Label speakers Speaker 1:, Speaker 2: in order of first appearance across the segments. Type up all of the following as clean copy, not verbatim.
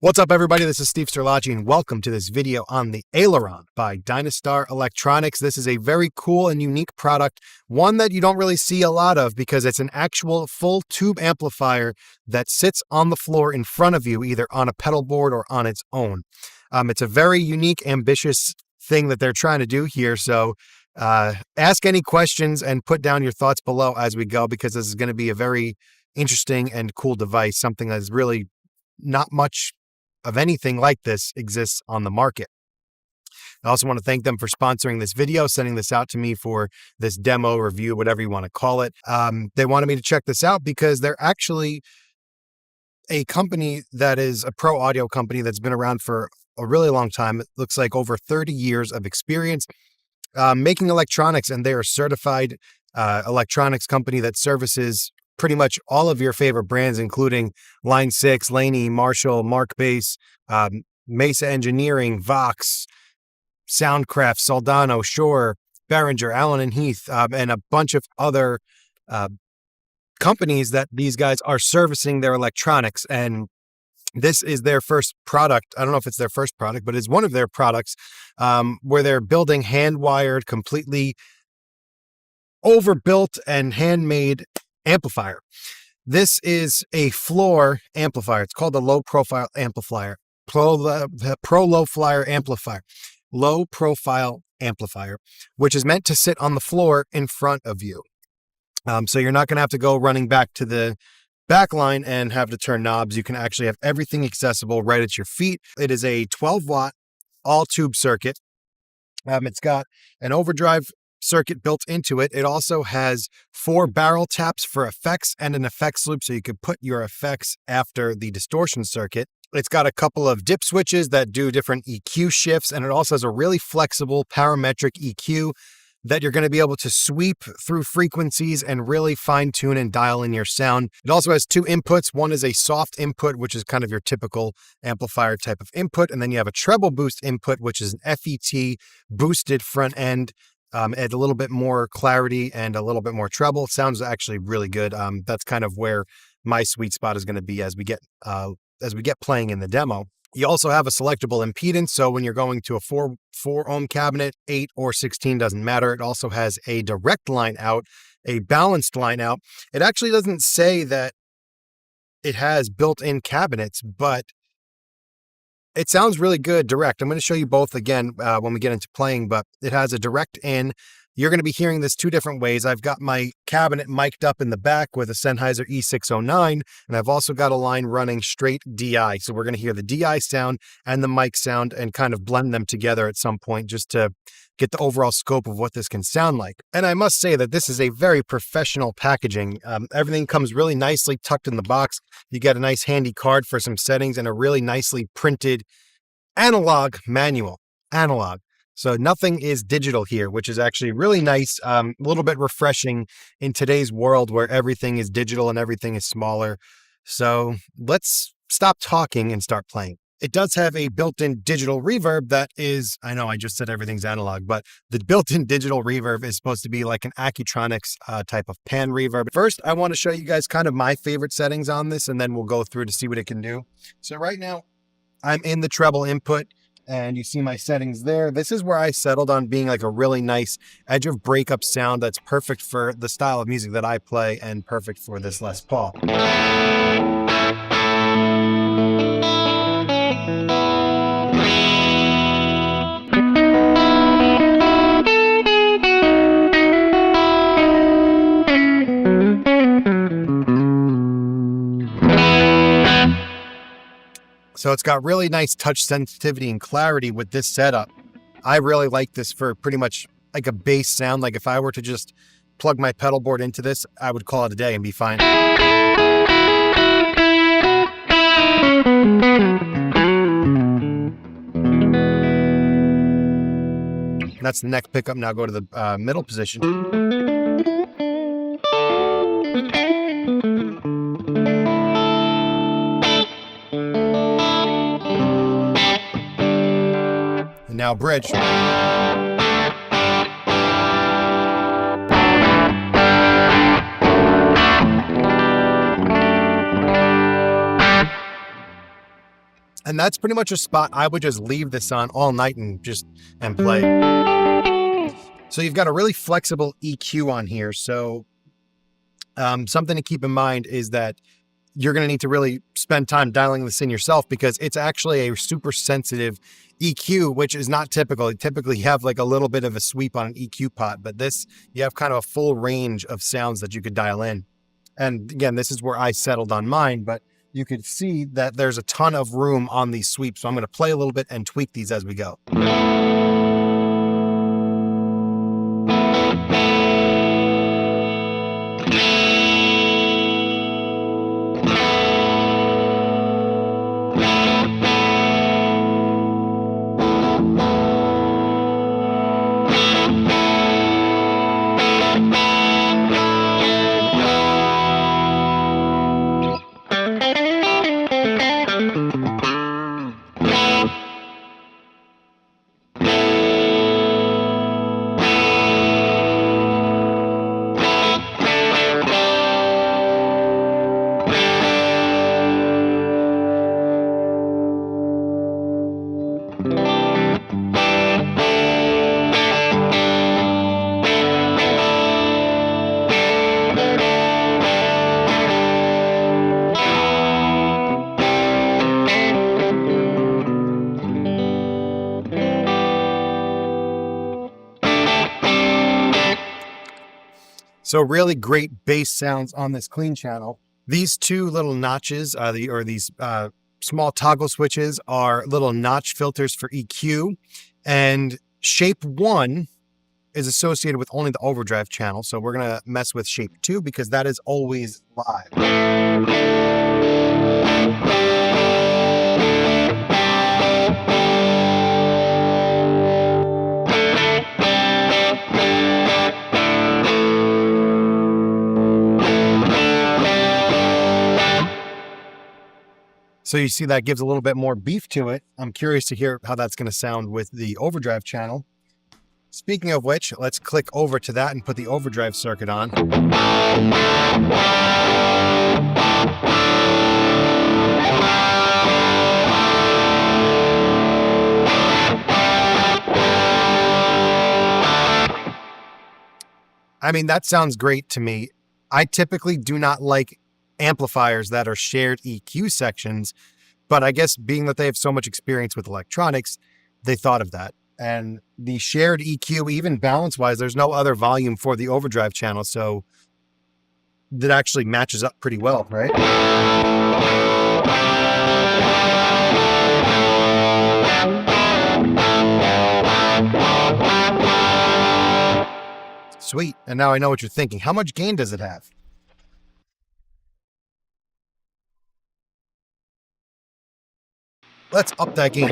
Speaker 1: What's up, everybody? This is Steve Strelacci, and welcome to this video on the Aileron by Dynastar Electronics. This is a very cool and unique product, one that you don't really see a lot of because it's an actual full tube amplifier that sits on the floor in front of you, either on a pedal board or on its own. It's a very unique, ambitious thing that they're trying to do here. So ask any questions and put down your thoughts below as we go, because this is going to be a very interesting and cool device, something that is really not much of anything like this exists on the market. I also want to thank them for sponsoring this video, sending this out to me for this demo, review, whatever you want to call it. They wanted me to check this out because they're actually a company that is a pro audio company that's been around for a really long time. It looks like over 30 years of experience making electronics, and they are a certified electronics company that services pretty much all of your favorite brands, including Line 6, Laney, Marshall, Mark Bass, Mesa Engineering, Vox, Soundcraft, Soldano, Shure, Behringer, Allen and Heath, and a bunch of other companies that these guys are servicing their electronics. And this is their first product. I don't know if it's their first product, but it's one of their products where they're building hand-wired, completely overbuilt and handmade amplifier. This is a floor amplifier. It's called the low profile amplifier. Pro low flyer amplifier. Low profile amplifier, which is meant to sit on the floor in front of you. So you're not going to have to go running back to the back line and have to turn knobs. You can actually have everything accessible right at your feet. It is a 12 watt all tube circuit. It's got an overdrive circuit built into it. It also has 4 barrel taps for effects and an effects loop, so you could put your effects after the distortion circuit. It's got a couple of dip switches that do different EQ shifts, and it also has a really flexible parametric EQ that you're going to be able to sweep through frequencies and really fine tune and dial in your sound. It also has 2 inputs. One is a soft input, which is kind of your typical amplifier type of input, and then you have a treble boost input, which is an FET boosted front end. Add a little bit more clarity and a little bit more treble. It sounds actually really good. That's kind of where my sweet spot is going to be as we get playing in the demo. You also have a selectable impedance, so when you're going to a 4 ohm cabinet, 8 or 16 doesn't matter. It also has a direct line out, a balanced line out. It actually doesn't say that it has built-in cabinets, but it sounds really good direct. I'm going to show you both again when we get into playing, but it has a direct in. You're going to be hearing this 2 different ways. I've got my cabinet mic'd up in the back with a Sennheiser E609, and I've also got a line running straight DI. So we're going to hear the DI sound and the mic sound and kind of blend them together at some point just to get the overall scope of what this can sound like. And I must say that this is a very professional packaging. Everything comes really nicely tucked in the box. You get a nice handy card for some settings and a really nicely printed analog manual. Analog. So nothing is digital here, which is actually really nice, a little bit refreshing in today's world where everything is digital and everything is smaller. So let's stop talking and start playing. It does have a built-in digital reverb that is, I know I just said everything's analog, but the built-in digital reverb is supposed to be like an Accutronics type of pan reverb. First, I want to show you guys kind of my favorite settings on this, and then we'll go through to see what it can do. So right now, I'm in the treble input, and you see my settings there. This is where I settled on being like a really nice edge of breakup sound that's perfect for the style of music that I play and perfect for this Les Paul. So it's got really nice touch sensitivity and clarity with this setup. I really like this for pretty much like a bass sound. Like if I were to just plug my pedal board into this, I would call it a day and be fine. That's the next pickup. Now go to the middle position. And now bridge. And that's pretty much a spot I would just leave this on all night and play. So you've got a really flexible EQ on here. So something to keep in mind is that you're going to need to really spend time dialing this in yourself, because it's actually a super sensitive EQ, which is not typical. You typically have like a little bit of a sweep on an EQ pot, but this, you have kind of a full range of sounds that you could dial in. And again, this is where I settled on mine, but you could see that there's a ton of room on these sweeps. So I'm going to play a little bit and tweak these as we go. So really great bass sounds on this clean channel. These two little notches, these small toggle switches, are little notch filters for EQ, and shape 1 is associated with only the overdrive channel. So we're gonna mess with shape 2 because that is always live. So you see that gives a little bit more beef to it. I'm curious to hear how that's going to sound with the overdrive channel. Speaking of which, let's click over to that and put the overdrive circuit on. I mean, that sounds great to me. I typically do not like amplifiers that are shared EQ sections, but I guess being that they have so much experience with electronics, they thought of that. And the shared EQ, even balance wise, there's no other volume for the overdrive channel, so that actually matches up pretty well, right? Sweet. And now I know what you're thinking. How much gain does it have? Let's up that gain.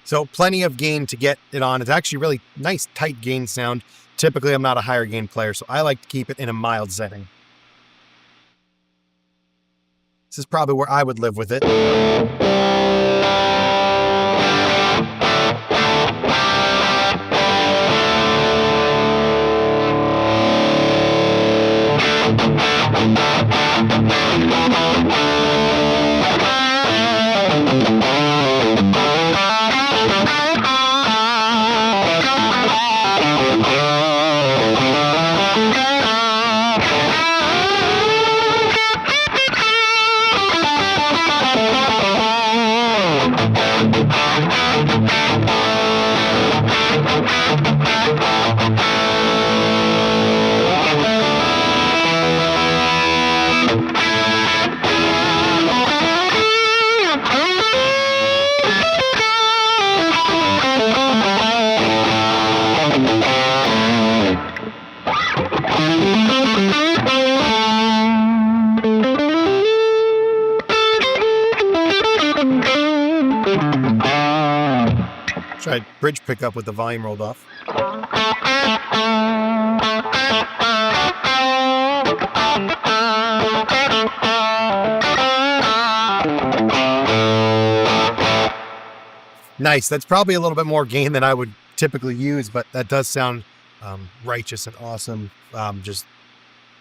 Speaker 1: So plenty of gain to get it on. It's actually really nice, tight gain sound. Typically, I'm not a higher gain player, so I like to keep it in a mild setting. This is probably where I would live with it. Try bridge pickup with the volume rolled off. Nice. That's probably a little bit more gain than I would typically use, but that does sound righteous and awesome. Just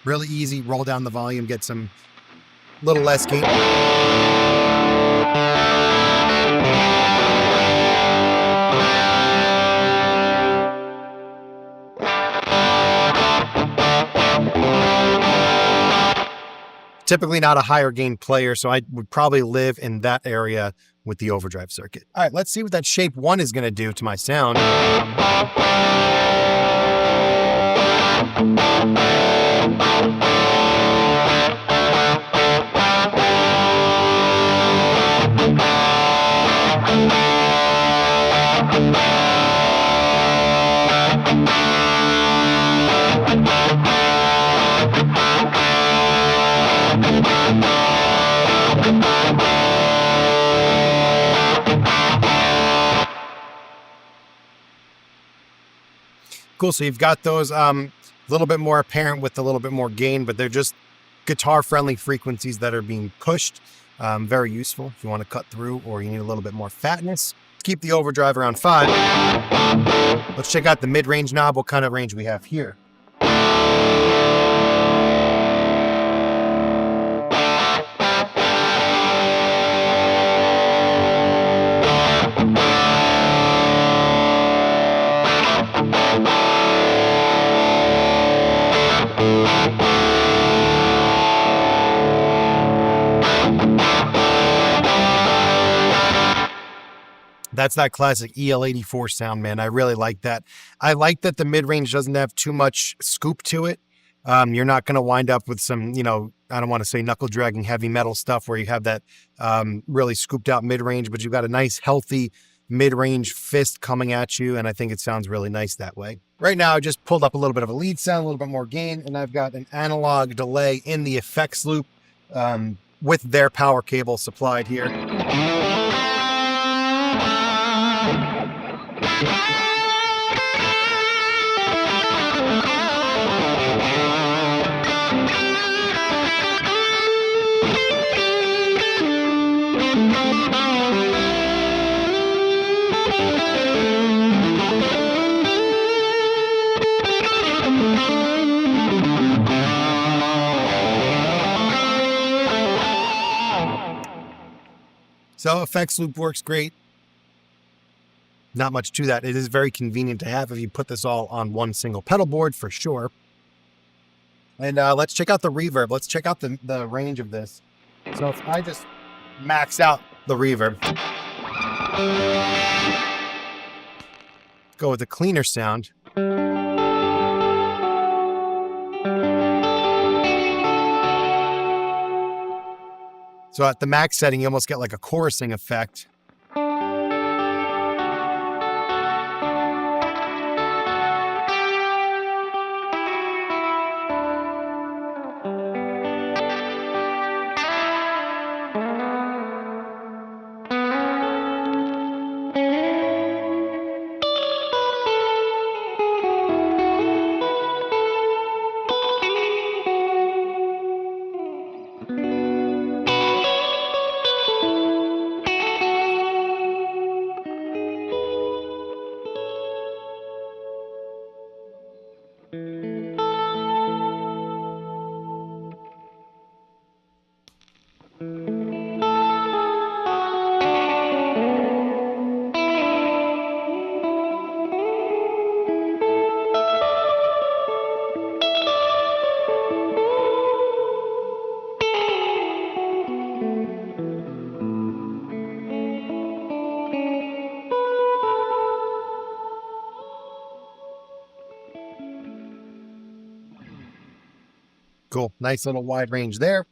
Speaker 1: really easy. Roll down the volume, get some little less gain. Typically not a higher gain player, so I would probably live in that area with the overdrive circuit. All right, let's see what that shape 1 is going to do to my sound. Cool, so you've got those a little bit more apparent with a little bit more gain, but they're just guitar-friendly frequencies that are being pushed. Very useful if you want to cut through or you need a little bit more fatness. Keep the overdrive around 5. Let's check out the mid-range knob, what kind of range we have here. That's that classic EL84 sound, man. I really like that. I like that the mid-range doesn't have too much scoop to it. You're not going to wind up with some, I don't want to say knuckle-dragging heavy metal stuff where you have that really scooped out mid-range, but you've got a nice, healthy mid-range fist coming at you, and I think it sounds really nice that way. Right now, I just pulled up a little bit of a lead sound, a little bit more gain, and I've got an analog delay in the effects loop with their power cable supplied here. So effects loop works great. Not much to that. It is very convenient to have if you put this all on one single pedal board for sure. And let's check out the reverb. Let's check out the range of this. So if I just max out the reverb, go with a cleaner sound. So at the max setting, you almost get like a chorusing effect. Cool. Nice little wide range there.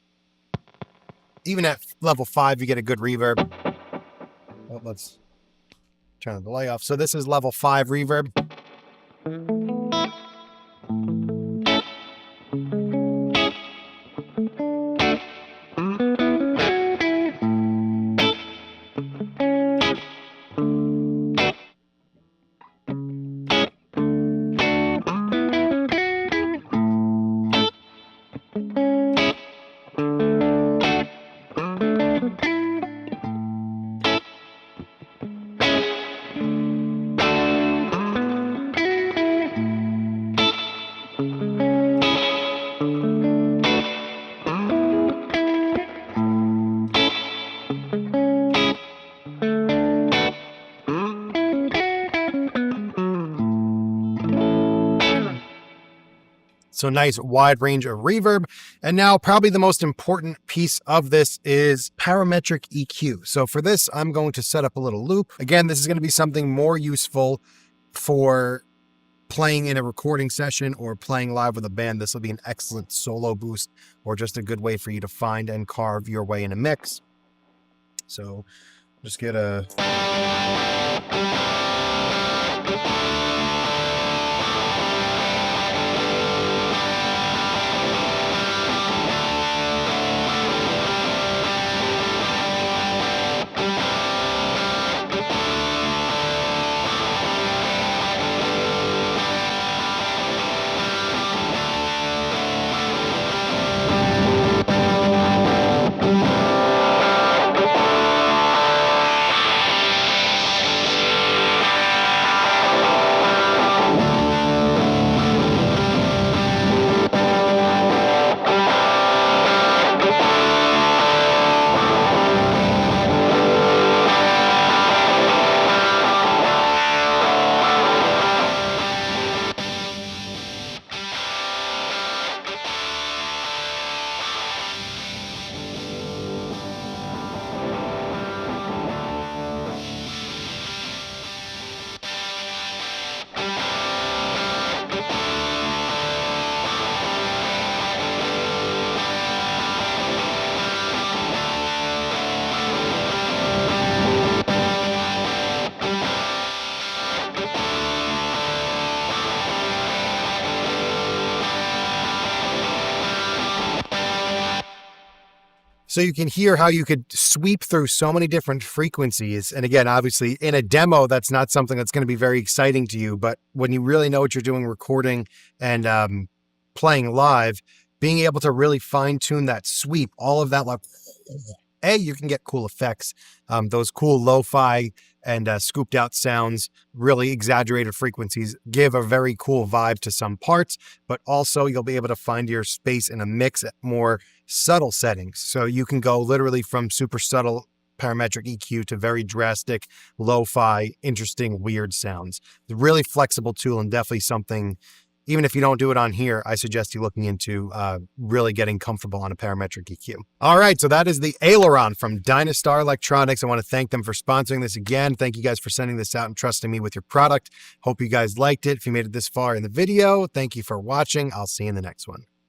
Speaker 1: Even at level 5, you get a good reverb. Oh, let's turn the delay off. So this is level 5 reverb. So nice wide range of reverb. And now probably the most important piece of this is parametric EQ. So for this, I'm going to set up a little loop. Again, this is going to be something more useful for playing in a recording session or playing live with a band. This will be an excellent solo boost or just a good way for you to find and carve your way in a mix. So just get a... So you can hear how you could sweep through so many different frequencies. And again, obviously in a demo, that's not something that's going to be very exciting to you. But when you really know what you're doing recording and playing live, being able to really fine tune that sweep, all of that, like, you can get cool effects. Those cool lo-fi and scooped out sounds, really exaggerated frequencies, give a very cool vibe to some parts, but also you'll be able to find your space in a mix at more subtle settings. So you can go literally from super subtle parametric EQ to very drastic lo-fi, interesting, weird sounds. It's a really flexible tool and definitely something, even if you don't do it on here, I suggest you looking into really getting comfortable on a parametric EQ. All right, so that is the Aileron from Dynastar Electronics. I want to thank them for sponsoring this again. Thank you guys for sending this out and trusting me with your product. Hope you guys liked it. If you made it this far in the video, thank you for watching. I'll see you in the next one.